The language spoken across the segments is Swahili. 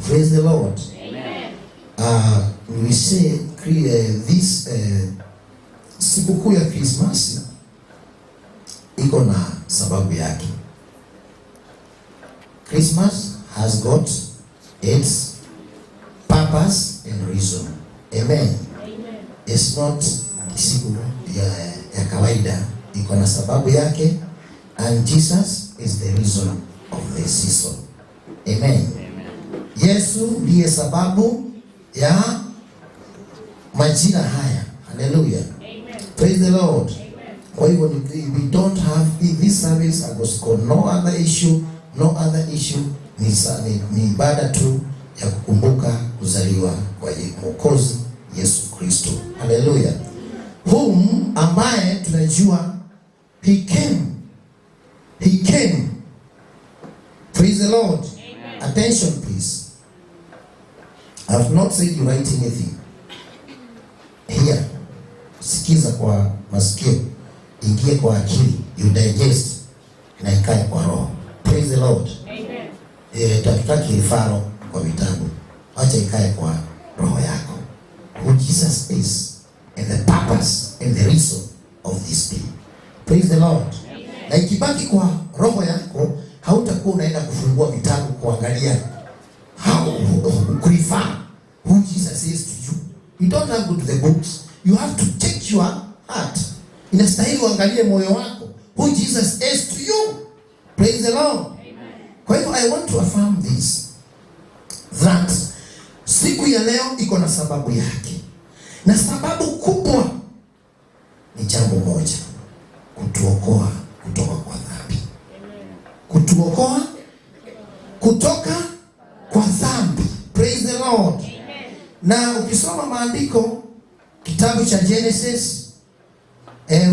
Praise the Lord. Amen. We say this sikukuu ya Christmas iko na sababu yake. Christmas has got its purpose and reason. Amen. Amen. It's not siku ya kawaida, iko na sababu yake, and Jesus is the reason of the season. Amen. Yesu ndiye sababu ya majira haya. Hallelujah. Amen. Praise the Lord. Amen. Kwa hivyo we don't have this service underscore no other issue. Ni ibada tu ya kukumbuka kuzaliwa kwa Mwokozi Yesu Kristo. Hallelujah. Whom ambaye tunajua he came. Praise the Lord. Amen. Attention please. I have not said you write anything. Here. Sikiza kwa masikio, ingie kwa akili, you digest na ikae kwa roho. Praise the Lord. Amen. Tutaki ifaro kwa vitabu. Acha ikae kwa roho yako. Who Jesus is and the purpose and the reason of this day. Praise the Lord. Amen. Na ikibaki kwa roho yako, hautakuwa unaenda kufungua vitabu kuangalia kurefer who Jesus is to you. You don't have to go to the books. You have to check your heart. Inastahili uangalie moyo wako. Who Jesus is to you. Praise the Lord. Amen. Kwa hivyo I want to affirm this. That siku ya leo iko na sababu yake. Na sababu kubwa ni jambo moja. Kutuokoa kutoka kwa dhambi. Kutuokoa kutoka kwa dhambi. Praise the Lord. Amen. Na ukisoma maandiko kitabu cha Genesis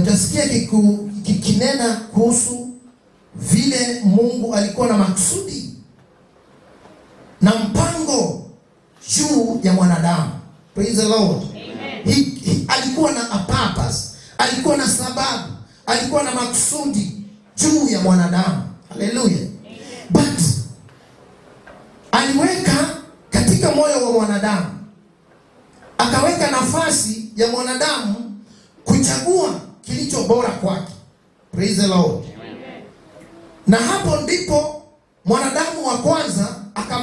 utasikia kinena kuhusu vile Mungu alikuwa na maksudi na mpango juu ya mwanadamu. Praise the Lord. Amen. Alikuwa na a purpose, alikuwa na sababu, alikuwa na maksudi juu ya mwanadamu. Hallelujah. But aliweka katika moyo wa mwanadamu, akaweka nafasi ya mwanadamu kuchagua kilicho bora kwake. Praise the Lord. Amen. Na hapo ndipo mwanadamu wa kwanza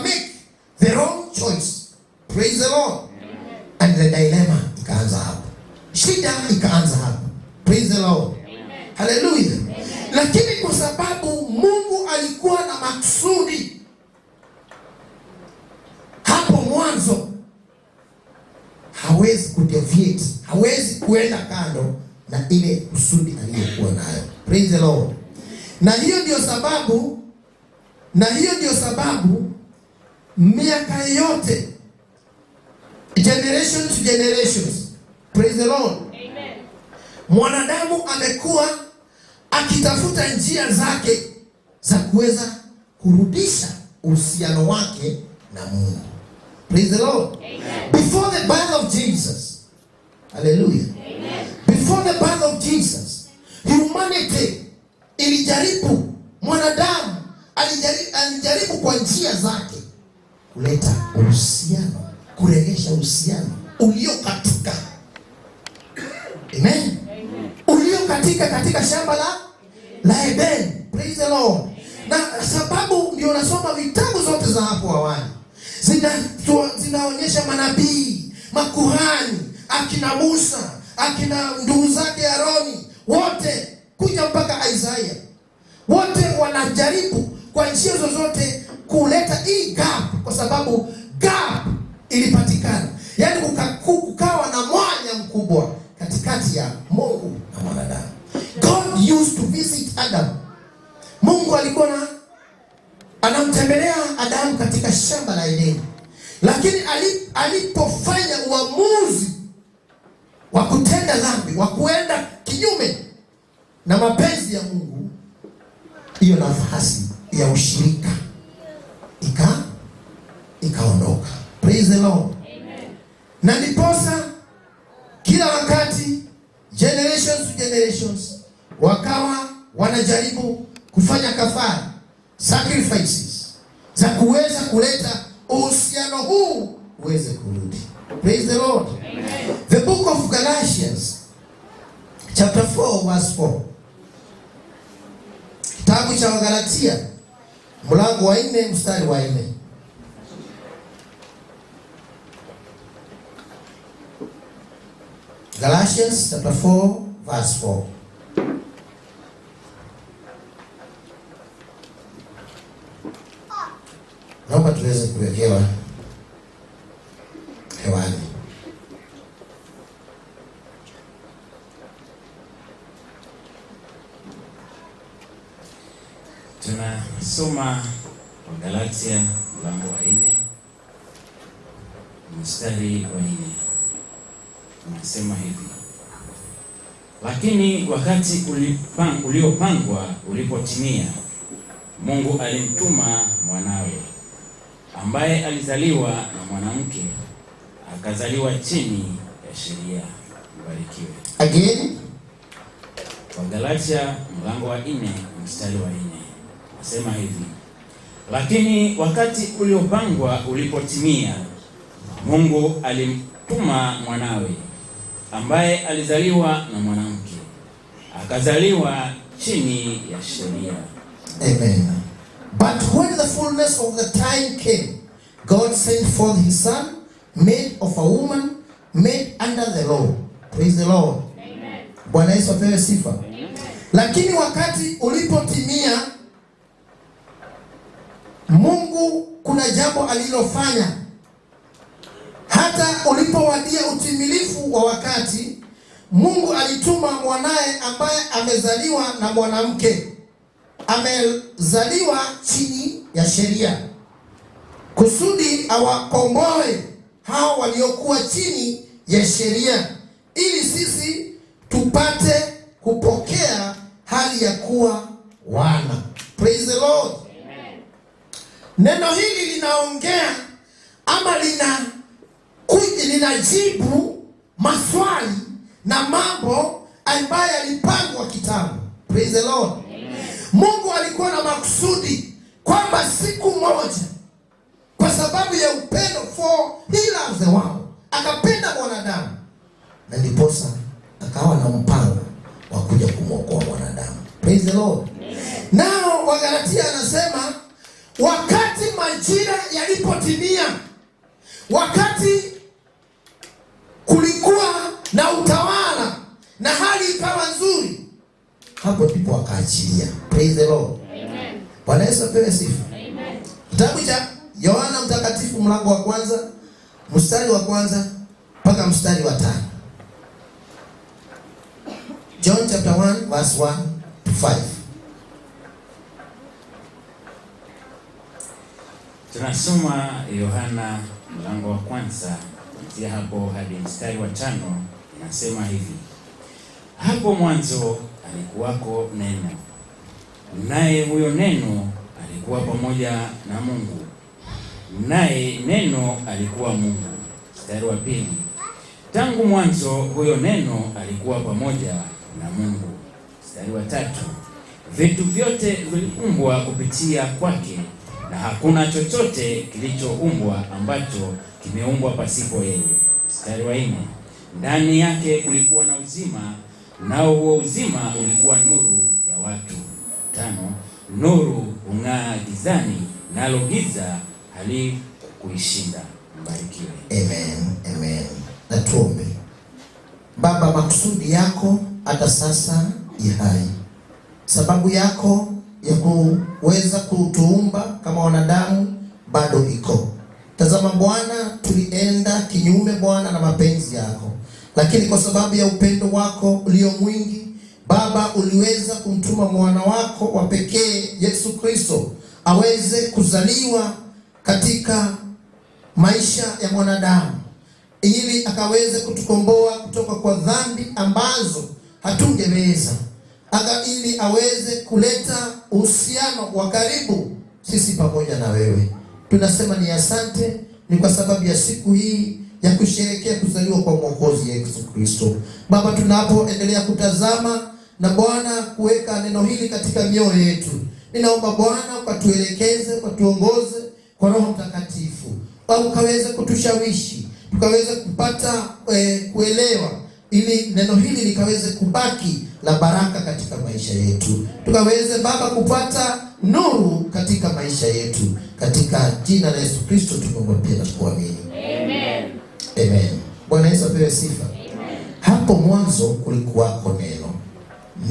make the wrong choice. Praise the Lord. Amen. And the dilemma ikaanza hapo. Shida ikaanza hapo. Praise the Lord. Amen. Hallelujah. Amen. Lakini kwa sababu Mungu alikuwa na maksudi hapo mwanzo, hawezi kudeviate, hawezi kuenda kando na ile kusudi aliyokuwa nayo. Praise the Lord. Na hiyo ndio sababu miaka yote, generation to generations, praise the Lord, Amen. mwanadamu amekuwa akitafuta njia zake za kuweza kurudisha uhusiano wake na Mungu. Praise the Lord. Amen. Before the birth of Jesus, hallelujah. Amen. Before the birth of Jesus, humanity ilijaribu, mwanadamu alijaribu kwa njia zake kuleta uhusiano, kurejesha uhusiano uliokatika. Amen. Amen. Uliokatika katika shamba la Eden. Praise the Lord. Na sababu ndio nasoma vitabu zote za hapo awali. Zinaonyesha manabii, makuhani, akina Musa, akina ndugu zake Aroni, wote kuja mpaka Isaiah. Wote wanajaribu kwa njia zozote kuleta hii gap, kwa sababu gap ilipatikana. Yaani kukawa na mwanya mkubwa katikati ya Mungu na mwanadamu. God used to visit Adam. Mungu alikuwa anamtembelea Adamu katika shamba la Edeni. Lakini alipofanya uamuzi wa kutenda dhambi, wa kuenda kinyume na mapenzi ya Mungu, hiyo nafasi ya ushirika ikaondoka. Praise the Lord. Amen. Na ndiposa kila wakati generations to generations wakawa wanajaribu kufanya kafara, sacrifices za kuweza kuleta uhusiano huu uweze kurudi. Praise the Lord. Amen. The book of Galatians chapter 4 verse 4. Kitabu cha Wagalatia mlango wa 4 mstari wa 4. Galatians chapter 4 verse 4. Naomba tuweze kuwekewa hewani. Tunasoma Galatia mlango wa 4 mstari wa 4. Tunasema hivi: lakini wakati uliopangwa ulipotimia, Mungu alimtuma mwanawe, ambaye alizaliwa na mwanamke, akazaliwa chini ya sheria. Mbarikiwe. Again, Galatia mlango wa 4 mstari wa 4. Nasema hivi: lakini wakati uliopangwa ulipotimia, Mungu alimtuma mwanawe, ambaye alizaliwa na mwanamke, akazaliwa chini ya sheria. Amen. But when the fullness of the time came, God sent forth his son, made of a woman, made under the law. Praise the Lord. Amen. Bwana Yesu apewe sifa. Amen. Lakini wakati ulipotimia, Mungu kuna jambo alilofanya. Hata ulipowadia utimilifu wa wakati, Mungu alituma mwanae ambaye amezaliwa na mwanamke, amezaliwa chini ya sheria, kusudi awakomboe hao waliokuwa chini ya sheria, ili sisi tupate kupokea hali ya kuwa wana. Praise the Lord. Amen. Neno hili linaongea ama linajibu maswali na mambo ambayo yalipangwa kitambo. Praise the Lord. Amen. Mungu alikuwa na makusudi kwamba siku moja, kwa sababu ya upendo, for he loves the world, akapenda mwanadamu, na ndiposa akawa na mpango wa kuja kumwokoa mwanadamu. Praise the Lord. Amen. Nao Wagalatia anasema wakati majira yalipotimia, wakati kulikuwa na utawala na hali ikawa nzuri, hapo ndipo akaachilia. Praise the Lord. Amen. Bwana Yesu apewe sifa. Amen. Kitabu cha Yohana Mtakatifu mlango wa 1 mstari wa 1 mpaka mstari wa 5. John chapter 1 verse 1 to 5. Tunasoma Yohana mlango wa 1 kuanzia hapo hadi mstari wa 5. Inasema hivi: hapo mwanzo alikuwako neno, naye huyo neno alikuwa pamoja na Mungu, naye neno alikuwa Mungu. Mstari wa 2: tangu mwanzo huyo neno alikuwa pamoja na Mungu. Mstari wa 3: vitu vyote viliumbwa kupitia kwake, na hakuna chochote kilichoumbwa ambacho kimeumbwa pasipo yeye. Mstari wa 4: ndani yake kulikuwa na uzima, nao huo uzima ulikuwa nuru ya watu. 5: nuru hung'aa gizani, nalo giza halikuishinda. Mbarikiwe. Amen. Amen. Na tuombe. Baba, makusudi yako hata sasa hai, sababu yako ya kuweza kutuumba kama wanadamu bado iko. Tazama Bwana, tulienda kinyume Bwana na mapenzi yako, lakini kwa sababu ya upendo wako ulio mwingi Baba, uliweza kumtuma mwana wako wa pekee Yesu Kristo aweze kuzaliwa katika maisha ya mwanadamu, ili akaweze kutukomboa kutoka kwa dhambi ambazo hatungeweza, ili aweze kuleta uhusiano wa karibu sisi pamoja na wewe. Tunasema ni asante, ni kwa sababu ya siku hii ya kusherehekea kuzaliwa kwa Mwokozi Yesu Kristo. Baba, tunapoendelea kutazama na Bwana kuweka neno hili katika mioyo yetu, ninaomba Bwana ukatuelekeze, ukatuongoze kwa Roho Mtakatifu. ukaweze kutushawishi, tukaweze kupata kuelewa, ili neno hili likaweze kubaki la baraka katika maisha yetu, tukaweze Baba kupata nuru katika maisha yetu, katika jina la Yesu Kristo tumeomba na kuamini. Amen. Amen. Bwana Yesu apewe sifa. Amen. Hapo mwanzo kulikuwako neno,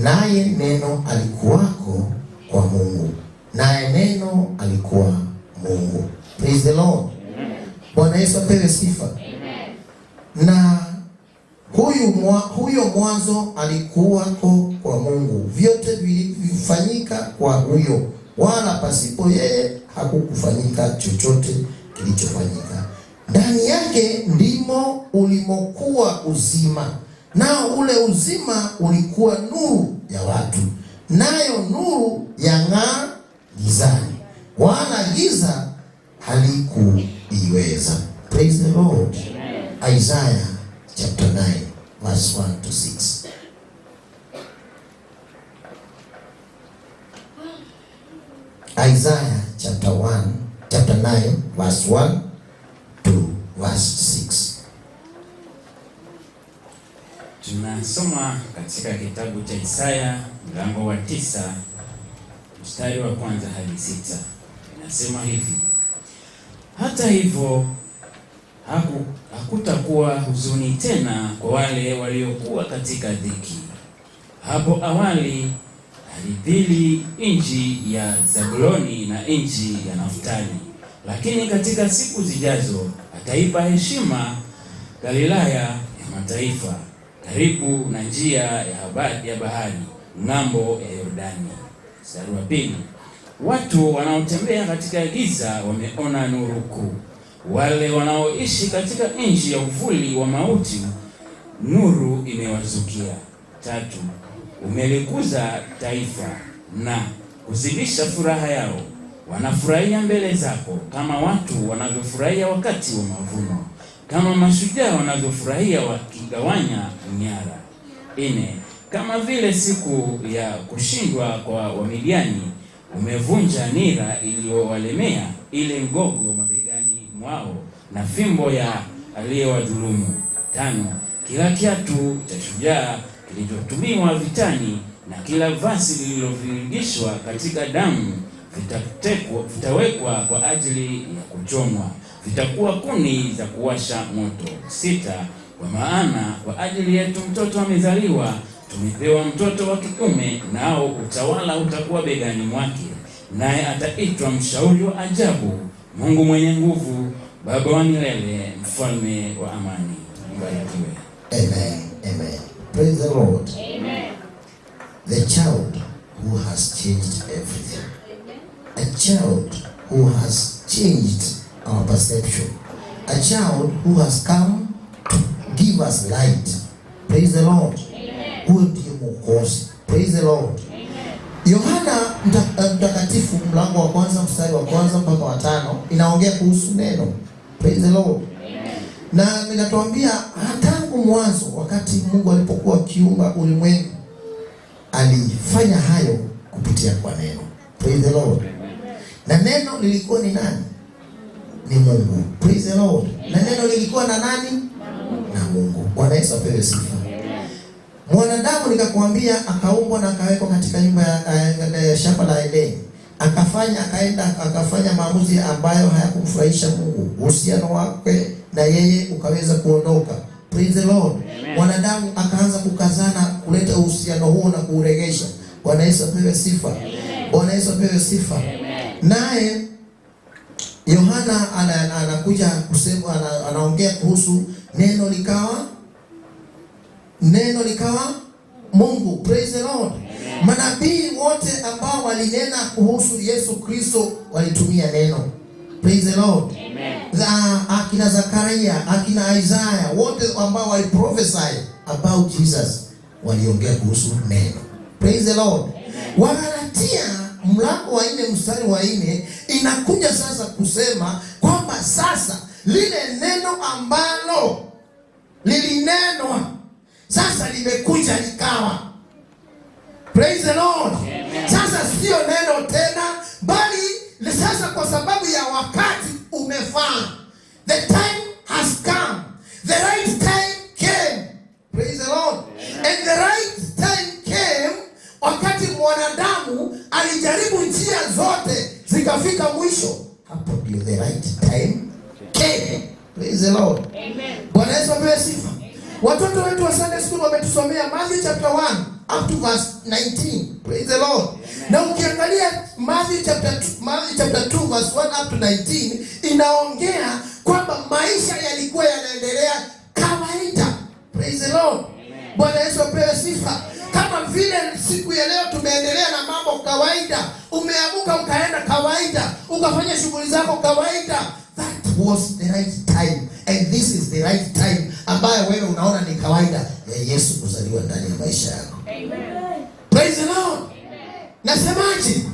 naye neno alikuwako kwa Mungu, naye neno alikuwa Mungu. Praise the Lord. Amen. Bwana Yesu apewe sifa. Amen. Na huyo mwanzo alikuwako kwa Mungu, vyote vilifanyika kwa huyo, wala pasipo yeye hakukufanyika chochote kilichofanyika. Ndani yake ndimo ulimokuwa uzima, nao ule uzima ulikuwa nuru ya watu, nayo nuru yang'aa gizani, wala giza halikuiweza. Praise the Lord. Amen. Isaiah chapter 9 verse 1 to 6. Isaiah chapter 9 verse 1 to verse 6. Tunasoma katika kitabu cha Isaya mlango wa 9 mstari wa 1 hadi 6. Inasema hivi: hata hivyo hakutakuwa huzuni tena kwa wale waliokuwa katika dhiki. Hapo awali alidhili nchi ya Zabuloni na nchi ya Naftali, lakini katika siku zijazo ataipa heshima Galilaya ya mataifa, karibu na njia ya bahari, ng'ambo ya Yordani. Mstari wa 2: watu wanaotembea katika giza wameona nuru kuu, wale wanaoishi katika nchi ya uvuli wa mauti nuru imewazukia. 3: umelikuza taifa na kuzidisha furaha yao, wanafurahia mbele zako kama watu wanavyofurahia wakati wa mavuno, kama mashujaa wanavyofurahia wakigawanya nyara. 4: kama vile siku ya kushindwa kwa Wamidiani, umevunja nira iliyowalemea, ile ngogo mabegani mwao na fimbo ya aliyewadhulumu. 5: kila kiatu cha shujaa kilichotumiwa vitani na kila vazi lililovirigishwa katika damu vitawekwa kwa ajili ya kuchomwa, vitakuwa kuni za kuwasha moto. 6: kwa maana kwa ajili yetu mtoto amezaliwa, tumepewa mtoto wa kiume, nao utawala utakuwa begani mwake, naye ataitwa Mshauri wa Ajabu, Mungu mwenye nguvu, Baba wa milele, Mfalme wa amani. Mbarikiwe. Amen. Amen. Praise the Lord. Amen. The child who has changed everything. A child who has changed our perception. A child who has come to give us light. Praise the Lord. Amen. Huyo ndiye Mwokozi. Praise the Lord. Amen. Yohana mtakatifu mlango wa 1 mstari wa 1 mpaka wa 5 inaongea kuhusu neno. Praise the Lord. Amen. Na ninatuambia tangu mwanzo, wakati Mungu alipokuwa akiumba ulimwengu, alifanya hayo kupitia kwa neno. Praise the Lord. Na neno lilikuwa ni nani? Ni Mungu. Praise the Lord. Na neno lilikuwa na nani? Na Mungu. Bwana Yesu apewe sifa. Mwanadamu nikakwambia akaumbwa na akawekwa katika nyumba ya shamba la Edeni. Akafanya maamuzi ambayo hayakumfurahisha Mungu. Uhusiano wake na yeye ukaweza kuondoka. Praise the Lord. Mwanadamu akaanza kukazana kuleta uhusiano huo na kuuregesha. Bwana Yesu apewe sifa. Bwana Yesu apewe sifa. Naye Yohana anakuja kusema, anaongea kuhusu neno likawa Mungu. Praise the Lord. Manabii wote ambao walinena kuhusu Yesu Kristo walitumia neno. Praise the Lord. Akina Zakaria, akina Isaiah, wote ambao waliprophesy about Jesus waliongea kuhusu neno. Praise the Lord. Wagalatia mlango wa 4 mstari wa 4 inakuja sasa kusema kwamba sasa lile neno ambalo lilinenwa sasa limekuja likawa. Praise the Lord. Sasa sio neno tena, bali sasa kwa sababu ya wakati umefaa, Praise the Lord. Amen. Bwana Yesu apewe sifa. Watoto wetu wa Sunday school wametusomea Matthew chapter 1 up to verse 19. Praise the Lord. Amen. Na ukiangalia Matthew chapter 2 verse 1 up to 19 inaongea kwamba maisha yalikuwa yanaendelea kawaida. Praise the Lord. Amen. Bwana Yesu apewe sifa. Kama vile siku ya leo tumeendelea na mambo kawaida, umeamuka ukaenda kawaida, ukafanya shughuli zako kawaida. That was the right time and this is the right time ambayo wewe unaona ni kawaida ya Yesu kuzaliwa ndani ya maisha yako. Amen. Praise the Lord. Amen. Nasemaje?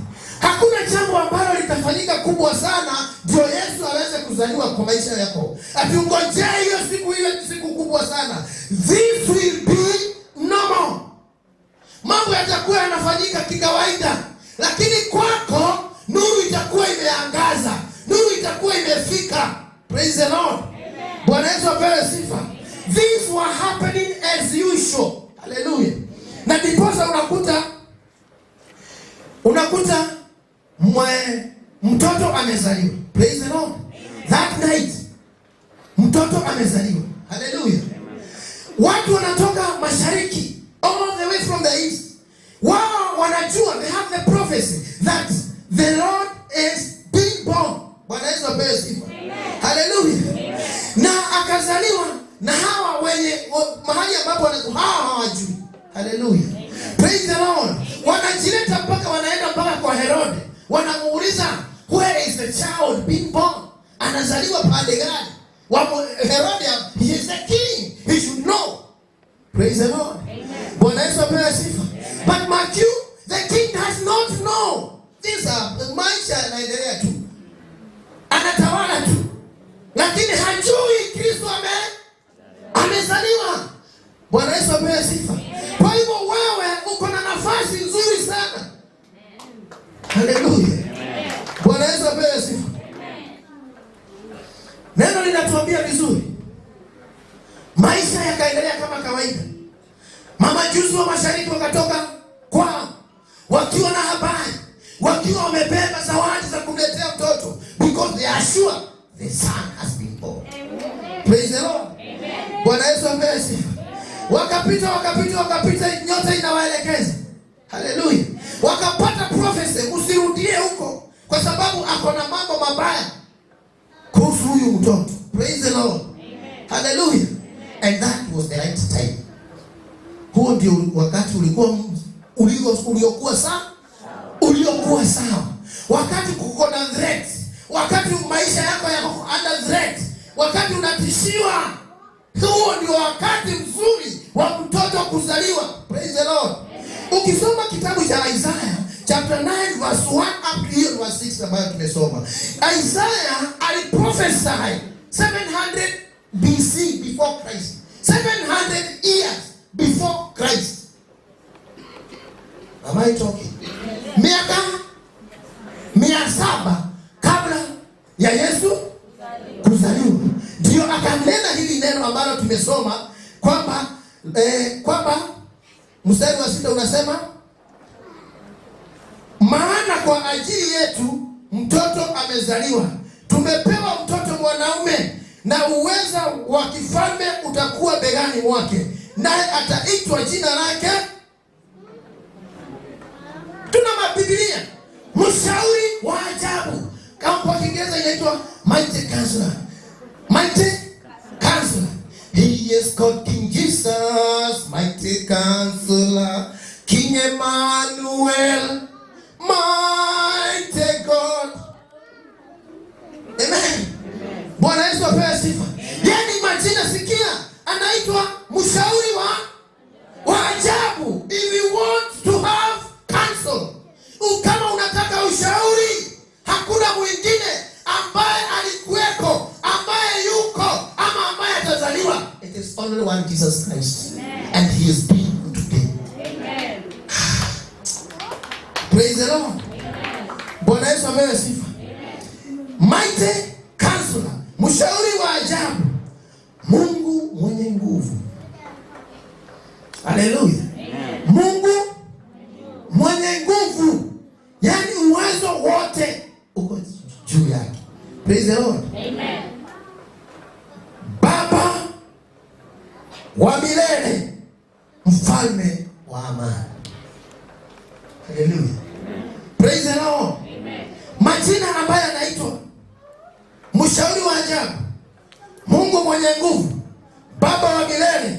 Hakuna jambo ambalo litafanyika kubwa sana ndio Yesu aweze kuzaliwa kwa maisha yako. Atiungojea hiyo siku, ile siku kubwa sana. This will be normal. Mambo yatakuwa yanafanyika kikawaida, lakini kwako nuru itakuwa imeangaza, nuru itakuwa imefika. Praise the Lord. Amen. Bwana Yesu apewe sifa. Things were happening as usual. Hallelujah. Na ndiposa unakuta mtoto amezaliwa. Praise the Lord. That night mtoto amezaliwa. Hallelujah. Watu wanatoka mashariki, all the way from the east. Wao wanajua, they have the prophecy that the Lord is being born. Bwana Yesu apewe sifa. Hallelujah. Na akazaliwa na hawa wenye mahali ambapo hawajui. Hallelujah. Praise the Lord. Wanajileta mpaka wanaenda mpaka kwa Herode. Wanamuuliza, where is the child being born? Anazaliwa pande gani? Herode, he is the king. He should know. Praise the Lord. Amen. Bwana Yesu apewe sifa. But Matthew, the king does not know. These are maisha yanaendelea tu. Anatawala tu. Lakini hajui Kristo amezaliwa. Bwana Yesu apewe sifa. Kwa hivyo wewe uko na nafasi nzuri sana. Hallelujah. Bwana Yesu apewe sifa. Neno linatuambia vizuri. Maisha yakaendelea kama kawaida. Mamajusi wa mashariki wakatoka kwao wakiwa na habari, wakiwa wamebeba zawadi za kumletea mtoto, because they are sure the son has been born. Praise the Lord. Amen. Bwana Yesu apewe sifa. Wakapita, nyota inawaelekeza. Hallelujah. Wakapata prophecy, usirudie huko kwa sababu ako na mambo mabaya kuhusu huyu mtoto. Praise the Lord. Amen. Hallelujah. And that was the right time. Huo ndio wakati uliokuwa sawa. Wakati kuko na threat, wakati maisha yako yako under threat, wakati unatishiwa, huo ndio wakati mzuri wa mtoto kuzaliwa. Praise the Lord. Ukisoma kitabu cha Isaiah chapter 9 verse 1 up to verse 6 ambayo tumesoma, Isaiah aliprophesy 700 BC before Christ. 700 years before Christ. Am I talking? Miaka 700 kabla ya Yesu kuzaliwa. Ndio akanena hili neno ambalo tumesoma kwamba mstari wa 6 unasema, maana kwa ajili yetu mtoto amezaliwa, tumepewa mtoto mwanaume, na uweza wa kifalme utakuwa begani mwake, naye ataitwa jina lake. Tuna Biblia, mshauri wa ajabu. Kama kwa Kiingereza inaitwa Mighty Counselor. Mighty Counselor. He is called King Jesus, Mighty Counselor, King Emmanuel, Mighty God. Amen. Bwana Yesu apewe sifa. Yaani majina, sikia, anaitwa mshauri wa ajabu. If you want to have counsel, kama unataka ushauri, hakuna mwingine ambaye alikuweko, ambaye yuko, ama ambaye atazaliwa. It is only one, Jesus Christ. Amen. And he is being today. Amen. Praise the Lord. Amen. Bwana Yesu apewe sifa. Amen. Mighty Counselor, mshauri wa ajabu, Mungu mwenye nguvu. Hallelujah. Mungu mwenye nguvu, yaani uwezo wote uko juu yake. Praise the Lord. Amen. wa milele, mfalme wa amani. Haleluya. Praise the Lord. Amen. Majina ambayo anaitwa mshauri wa ajabu, Mungu mwenye nguvu, baba wa milele,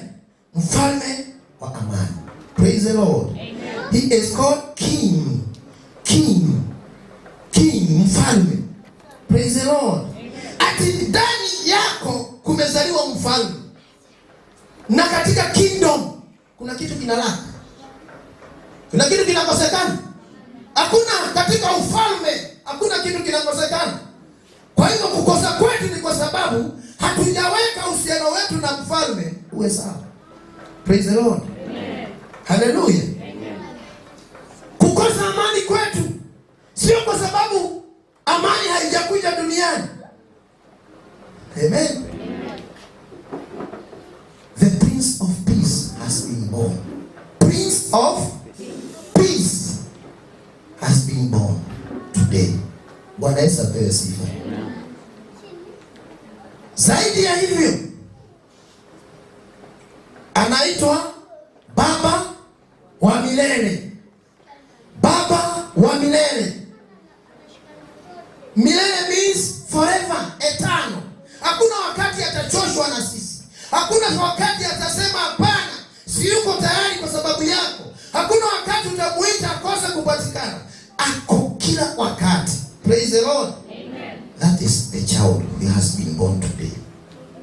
mfalme wa amani. Praise the Lord. Amen. He is called king, mfalme. Praise the Lord. Amen. Ati ndani yako kumezaliwa mfalme, na katika kingdom kuna kitu kinalaka, kuna kitu kinakosekana. Hakuna katika ufalme, hakuna kitu kinakosekana. Kwa hivyo kukosa kwetu ni kwa sababu hatujaweka uhusiano wetu na mfalme uwe sawa. Praise the Lord. Amen. Hallelujah. Amen. Kukosa amani kwetu sio kwa sababu amani haijakuja duniani. Amen. The Prince of Peace has been born. Prince of Peace has been born today. Bwana Yesu apewe sifa. Zaidi ya hivyo, anaitwa baba wa milele. Baba wa milele. Milele means forever, eternal. Hakuna wakati atachoshwa na sisi. Hakuna wakati atasema hapana, si yuko tayari kwa sababu yako. Hakuna wakati utamuita akose kupatikana. Ako kila wakati. Praise the Lord. Amen. That is the child who has been born today.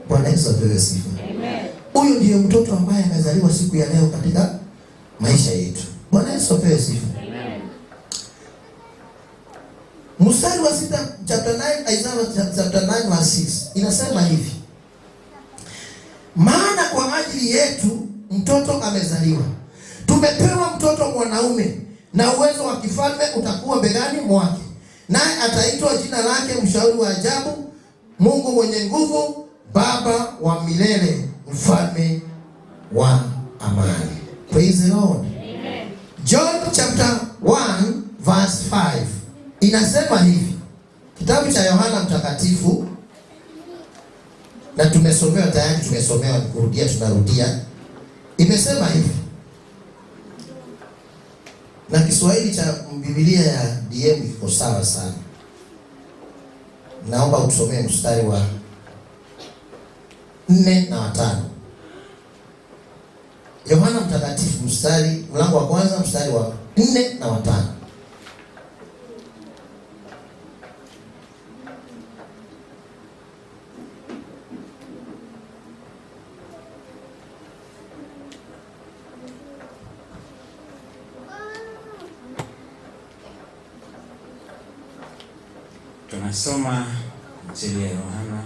Bwana Yesu apewe sifa. Amen. Huyu ndiye mtoto ambaye amezaliwa siku ya leo katika maisha yetu. Bwana Yesu apewe sifa. Amen. Mstari wa 6 chapter 9, Isaiah chapter 9 verse 6 inasema hivi: maana kwa ajili yetu mtoto amezaliwa, tumepewa mtoto mwanaume, na uwezo wa kifalme utakuwa begani mwake, naye ataitwa jina lake Mshauri wa Ajabu, Mungu mwenye nguvu, Baba wa milele, Mfalme wa amani. Praise the Lord. Amen. John chapter 1 verse 5 inasema hivi, kitabu cha Yohana Mtakatifu, na tumesomewa tayari, tumesomewa, kurudia tunarudia. Imesema hivi, na Kiswahili cha Biblia ya DM iko sawa sana. Naomba utusomee mstari wa 4 na 5. Yohana Mtakatifu mlango wa kwanza mstari wa 4 na 5. Tunasoma Injili ya Yohana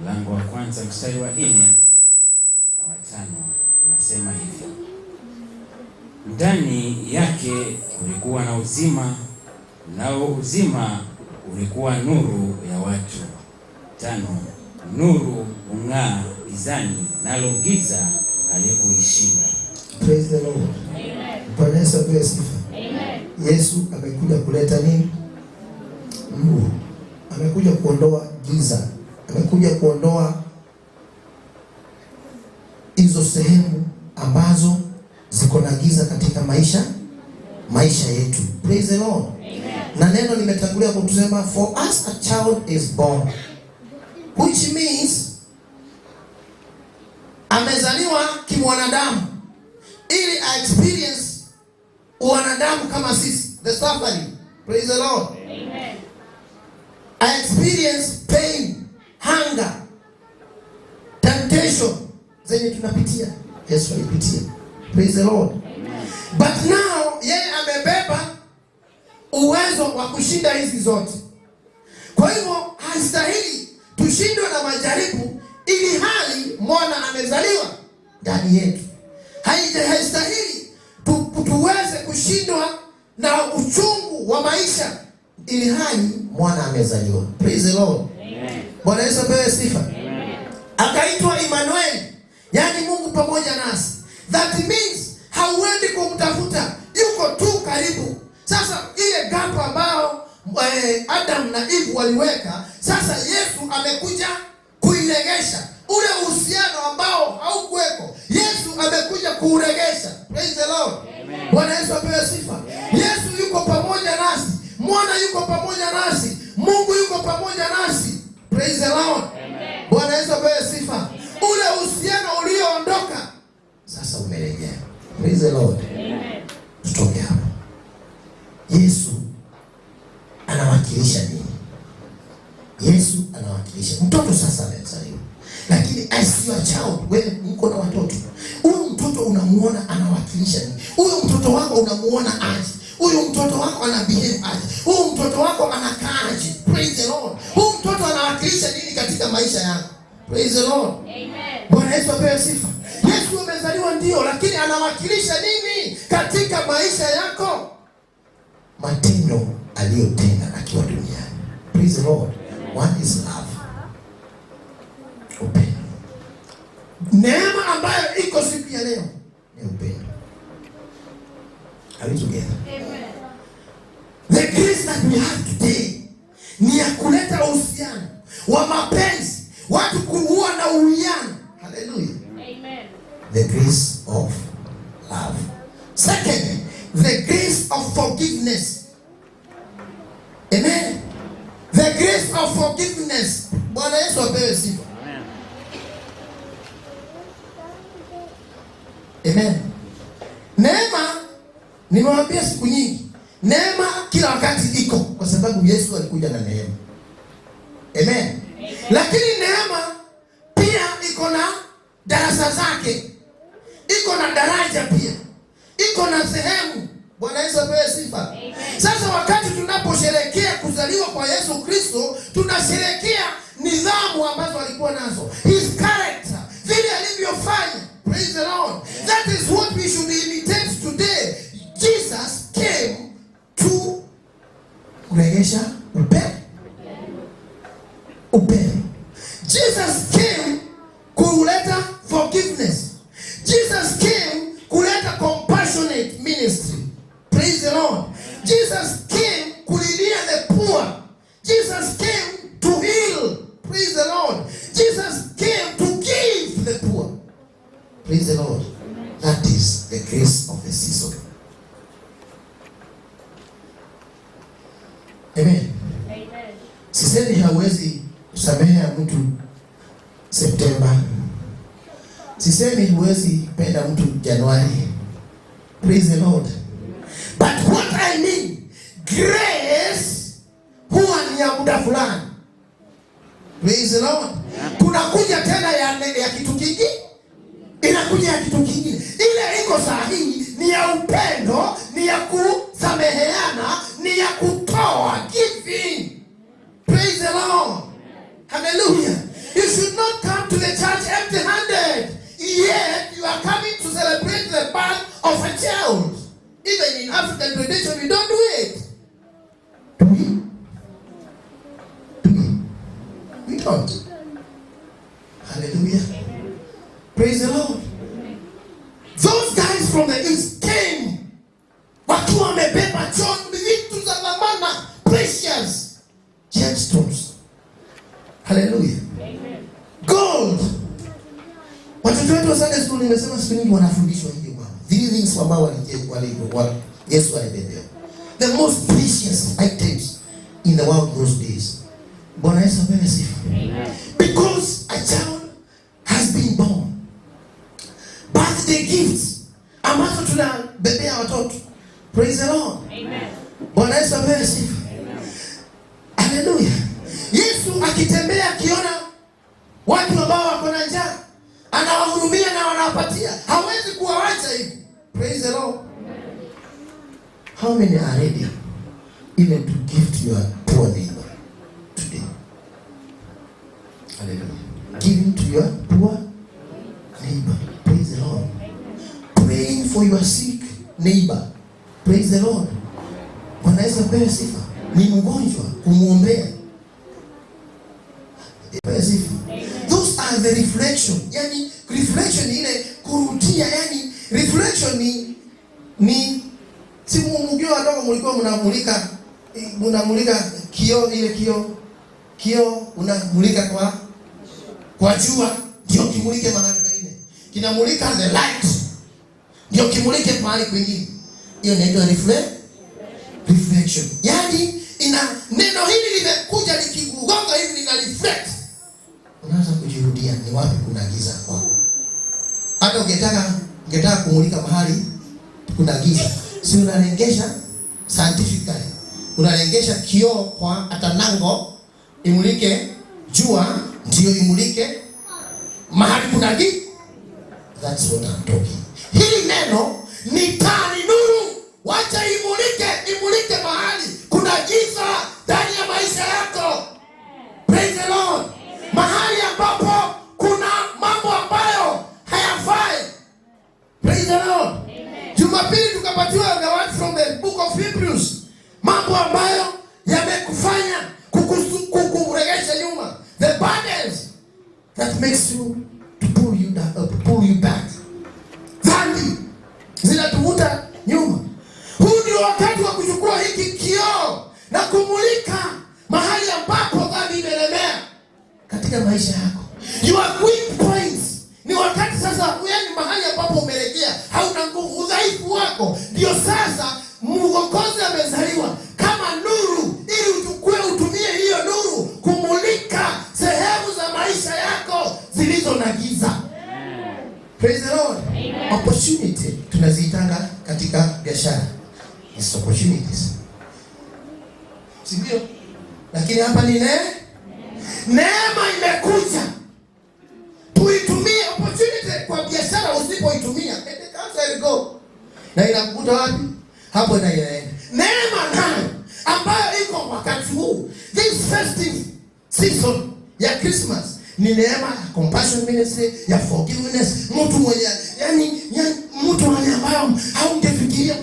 mlango wa kwanza mstari wa 4 na wa 5. Unasema hivi: ndani yake kulikuwa na uzima, nao uzima ulikuwa nuru ya watu. 5. Nuru ung'aa gizani, nalo giza halikuishinda. Praise the Lord. Amen. Bwana Yesu apewe sifa. Amen. Yesu amekuja kuleta nini? Nuru. Amekuja kuondoa giza. Amekuja kuondoa hizo sehemu ambazo ziko na giza katika maisha yetu. Praise the Lord. Amen. Na neno limetangulia kutusema for us a child is born, which means amezaliwa kimwanadamu ili a experience wanadamu kama sisi, the suffering. Praise the Lord. Amen. I experience pain, hunger, temptation zenye tunapitia. Yesu alipitia. Praise the Lord. Amen. But now yeye amebeba uwezo wa kushinda hizi zote. Kwa hivyo hastahili tushindwe na majaribu, ili hali mwana amezaliwa ndani yetu. Haistahili tuweze kushindwa na uchungu wa maisha, ili hali mwana amezaliwa. Praise the Lord. Amen. Bwana Yesu apewe sifa. Amen. Akaitwa Emmanuel, yani Mungu pamoja nasi. That means hauendi kumtafuta, yuko tu karibu. Sasa ile gap ambao Adam na Eve waliweka, sasa Yesu amekuja kuilegesha. ule uhusiano ambao haukuweko, Yesu amekuja kuuregesha. Praise the Lord. Bwana Yesu apewe sifa. Yesu yuko pamoja nasi, Mwana yuko pamoja nasi, Mungu yuko pamoja nasi. Praise the Lord. Bwana Yesu apewe sifa. Ule uhusiano ulioondoka sasa umerejea. Praise the Lord. Tutoke hapo. Yesu anawakilisha nini? Yesu anawakilisha mtoto. Sasa amezaliwa, lakini as your child, wewe mko na watoto, huyu mtoto unamuona anawakilisha nini? Huyu mtoto wako unamuona aje? Huyu mtoto wako ana behave aje? Huyu mtoto wako anakaa aje? Praise the Lord. Huyu mtoto anawakilisha nini katika maisha yako? Praise the Lord. Amen. Bwana Yesu apewe sifa. Yesu amezaliwa ndio, lakini anawakilisha nini katika maisha yako? Matendo aliyotenda akiwa duniani. Praise the Lord. One is love. Upendo. Neema ambayo iko siku ya leo ni upendo. Are we together? Amen. The grace that we have today ni ya kuleta uhusiano wa mapenzi, watu kuwa na uwiano. Hallelujah. Amen. The grace of love. Second, the grace of forgiveness. Amen. The grace of forgiveness. Bwana Yesu apewe sifa. Amen. Neema, nimewaambia siku nyingi, neema kila wakati iko, kwa sababu Yesu alikuja na neema. Amen. Lakini neema pia iko na darasa zake, iko na daraja pia, iko na sehemu. Bwana Yesu apewe sifa. Sasa wakati tunaposherehekea kuzaliwa kwa Yesu Kristo, tunasherehekea nidhamu ambazo alikuwa nazo, his character, vile alivyofanya. Praise the Lord. That is what we should imitate today. Jesus came to kurejesha upendo. Jesus came kuleta forgiveness. Jesus came kuleta compassionate ministry. Praise the Lord. Jesus came kulilia the poor. Jesus came to heal. Praise the Lord. Jesus came to give the poor. Praise the Lord. That is the grace of the season. Amen. Amen. Sisemi hawezi kusamehea mtu Septemba. Sisemi huwezi penda mtu Januari. Praise the Lord. But what I mean, grace huwa ni ya muda fulani. Praise the Lord. Kunakuja tena ya kitu kingine. Inakuja ya kitu kingine. Ile iko sahihi ni ya upendo, ni ya kusameheana, ni ya kutoa, giving. Praise the Lord. Hallelujah. You should not come to the church empty-handed. Yet you are coming to celebrate the birth of a child. Even in African tradition, we don't do it. Do we? We don't. Hallelujah. Praise the Lord. Those guys from the east came wakiwa wamebeba vitu za dhamana, precious gemstones. Hallelujah. Amen. Gold. Watoto wetu wa Sunday school nimesema siku nyingi wanafundishwa hiyo mama. These things ambao Yesu alibebea. The most precious items in the world those days. Bwana Yesu apewe sifa. Because a child has been born. Birthday gifts ambazo tunabebea watoto. Praise the Lord. Amen. Bwana Yesu apewe sifa. Hallelujah. Yesu akitembea akiona watu ambao wako na njaa, anawahurumia na wanawapatia. Hawezi kuwaacha hivi. Praise the Lord. How many are ready even to give to your poor neighbor today? Hallelujah. Giving to your poor neighbor. Praise the Lord. Praying for your sick neighbor. Praise the Lord. Bwana Yesu apewe sifa. Ni mgonjwa kumuombea. Those are the reflection. Yani reflection ile kurudia, yani reflection ni si mungio wadogo mlikuwa mnamulika kioo, ile kioo unamulika kwa jua. ndio kimulike mahali pengine. Kinamulika the light ndio kimulike mahali kwingine. Hiyo inaitwa reflection. Yaani neno hili limekuja likikugonga hivi lina reflect. Unaanza kujirudia ni wapi kuna giza kwako. Hata ungetaka kumulika mahali kuna giza, si unalengesha scientifically. Unalengesha kioo kwa atanango imulike jua, ndio imulike mahali kuna giza. That's what I'm talking. Hili neno ni taa, ni nuru. Wacha imulike mahali kuna giza ndani ya maisha yako. Praise the Lord. Mahali ambapo kuna mambo ambayo hayafai. Praise the Lord. Jumapili tukapatiwa the word from the book of Hebrews. Mambo ambayo yamekufanya kukuregesha nyuma. The burdens that makes you to pull you down, pull you back. Dhambi zinatuvuta nyuma. Huu ndio wakati wa kuchukua hiki kioo na kumulika mahali ambapo dhambi imelemea katika maisha yako. Your weak points. Ni wakati sasa, yaani mahali ambapo umelegea, hauna nguvu, udhaifu wako. Ndio sasa Mwokozi amezaliwa kama nuru ili utumie hiyo nuru kumulika sehemu za maisha yako zilizo na giza. Praise the Lord. Amen. Opportunity tunaziitanga katika biashara. It's opportunities. Sivyo? Lakini hapa ni neema imekuja. Tuitumie opportunity kwa biashara. Usipoitumia, it can't go. Na inakuta wapi? Hapo inaenda. Neema nayo ambayo iko wakati huu, this festive season ya Christmas, ni neema ya compassion ministry, ya forgiveness. Mtu mwenye yani mtu ambaye haungefikiria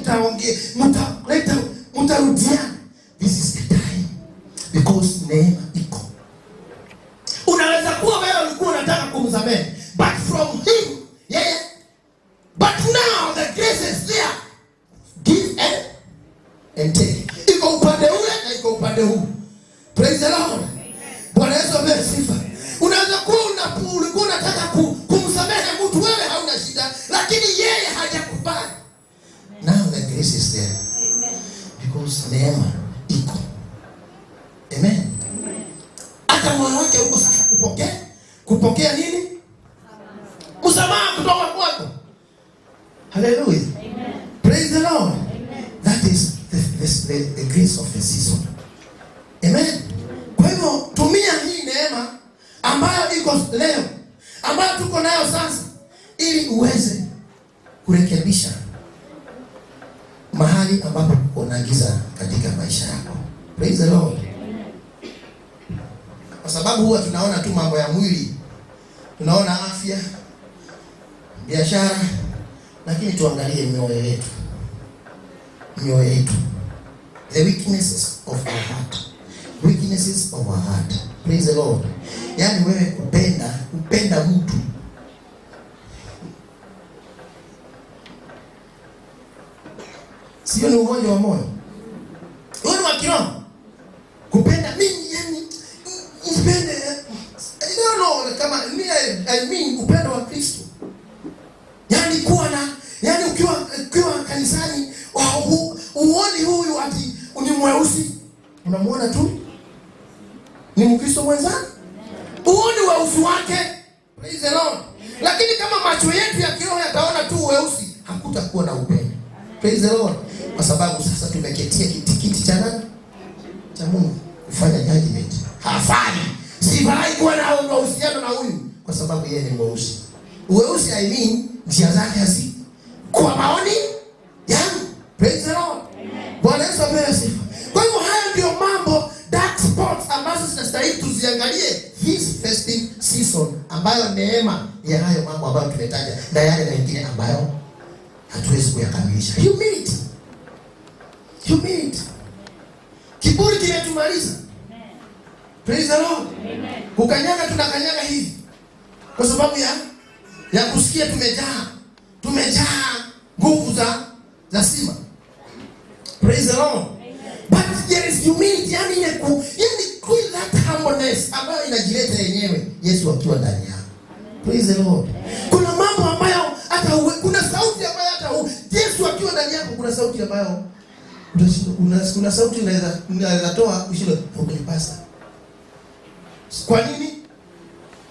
mtarudia. This is the time, because neema iko. Unaweza kuwa wewe ulikuwa unataka kumsamehe, but from him, but now the grace is there. Give and take. Iko upande ule na iko upande huu. Praise the Lord. Bwana Yesu amesifa. Unaweza kuwa ulikuwa unataka kumsamehe mtu, wewe hauna shida, lakini yeye hajakubali. Now the grace is there. Amen. Because neema iko. Amen. Hata moyo wake uko sasa kupokea nini? Msamaha kutoka kwako. Hallelujah. Amen. Praise the Lord. Amen. That is the grace of the season. Amen. Kwa hivyo tumia hii neema ambayo iko leo, ambayo tuko nayo sasa, ili uweze kurekebisha mahali ambapo kuna giza katika maisha yako. Praise the Lord. Kwa sababu huwa tunaona tu mambo ya mwili, tunaona afya, biashara, lakini tuangalie mioyo yetu. The weaknesses of our heart. Weaknesses of our heart. Praise the Lord. Yaani wewe kupenda mtu. Sio ni ugonjwa wa moyo. Wewe wa kiroho. Kupenda mimi, yani nipende. I don't know kama I mean upendo wa Kristo. Yaani ukiwa kanisani, uone huyu ati ni mweusi, unamuona tu ni Mkristo mwenzako, uone weusi wake. Praise the Lord. Lakini kama macho yetu ya kiroho yataona tu weusi, hakutakuwa na upendo. Praise the Lord. Kwa sababu sasa tumeketia kiti cha nani? Cha Mungu kufanya judgment. Hafai. Sifai kuwa na uhusiano na huyu kwa sababu yeye ni mweusi. Weusi I mean njia zake hazi kwa maoni yangu. Praise the Lord. Bwana Yesu asifiwe. Kwa hivyo haya ndio mambo, dark spots ambazo tunastahili tuziangalie this festive season, ambayo neema ya hayo mambo ambayo tumetaja na yale mengine ambayo hatuwezi kuyakamilisha. Humility. Kiburi kimetumaliza. Praise the Lord. Amen. Kukanyaga tunakanyaga hivi kwa sababu ya kusikia tumejaa nguvu za sima. Praise the Lord. Amen. But there is humility, yani that humbleness ambayo inajileta yenyewe Yesu akiwa ndani yako. Praise the Lord. Kuna mambo ambayo hata kuna sauti ambayo hata Yesu akiwa ndani yako, kuna sauti ambayo kuna sauti unaweza toa ushilo kwenye pasta. Kwa nini?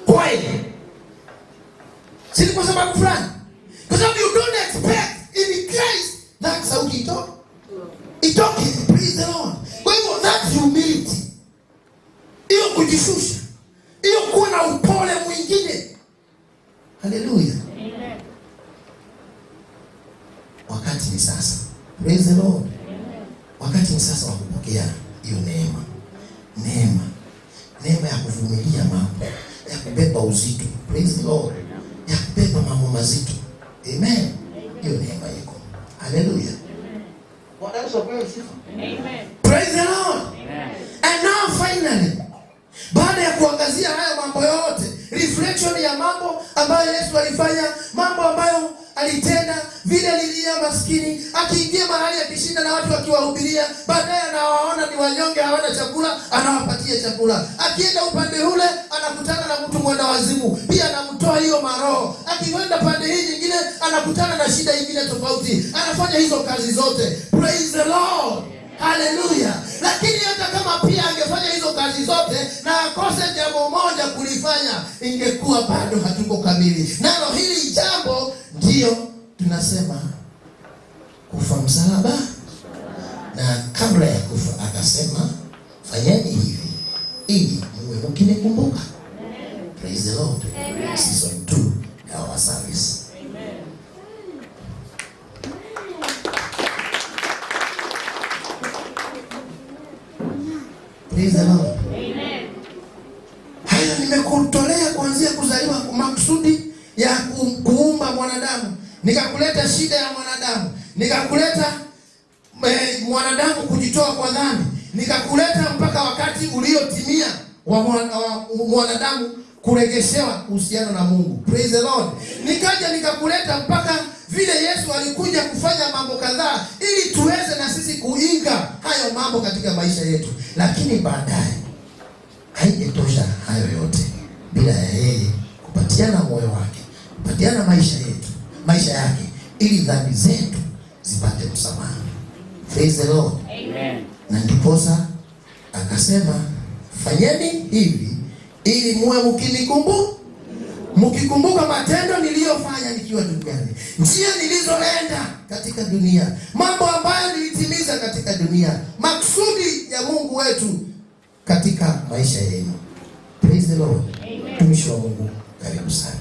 Kwa ile. Si kwa sababu fulani. Kwa sababu you don't expect in Christ that sauti itoke. Itoke. Praise the Lord. Kwa hivyo that humility. Hiyo kujishusha. Hiyo kuwa na upole mwingine. Hallelujah. Amen. Wakati ni sasa. Praise the Lord. Amen. Wakati ni sasa wa kupokea hiyo neema. Neema ya kuvumilia mambo, ya kubeba uzito. Praise the Lord. Ya kubeba mambo mazito. Amen. Hiyo neema iko. Hallelujah. Amen. Praise the Lord. Amen. And now finally, baada ya kuangazia haya mambo yote, reflection ya mambo ambayo Yesu alifanya, mambo ambayo alitenda, vile alilia maskini, akiingia mahali akishinda na watu akiwahubiria, baadaye anawaona ni wanyonge hawana chakula, anawapatia chakula. Akienda upande ule anakutana na mtu mwenda wazimu, pia anamtoa hiyo maroho. Akienda pande hii nyingine anakutana na shida nyingine tofauti. Anafanya hizo kazi zote. Praise the Lord. Hallelujah. Lakini hata kama pia angefanya hizo kazi zote na akose jambo moja kulifanya, ingekuwa bado hatuko kamili. Nalo hili jambo ndio tunasema kufa msalaba. Na kabla ya kufa akasema fanyeni hivi ili muwe mkinikumbuka. Praise the Lord. Amen. Season 2 our service. Amen. Praise the Lord. Amen. Haya nimekutolea kuanzia kuzaliwa, maksudi ya kuumba mwanadamu. Nikakuleta shida ya mwanadamu. Nikakuleta mwanadamu kujitoa kwa dhambi. Nikakuleta mpaka wakati uliotimia wa mwanadamu kurejeshewa uhusiano na Mungu. Praise the Lord. Nikaja nikakuleta mpaka vile Yesu alikuja kufanya mambo kadhaa ili tuweze na sisi kuiga hayo mambo katika maisha yetu. Lakini baadaye haingetosha hayo yote bila ya yeye kupatiana moyo wake, kupatiana maisha yake ili dhambi zetu zipate msamaha. Praise the Lord. Amen. Na ndiposa akasema fanyeni hivi ili muwe mkikumbuka matendo niliyofanya nikiwa duniani, njia nilizoenda katika dunia, mambo ambayo nilitimiza katika dunia, maksudi ya Mungu wetu katika maisha yenu. Praise the Lord. Amen. Tumishi wa Mungu, karibu sana.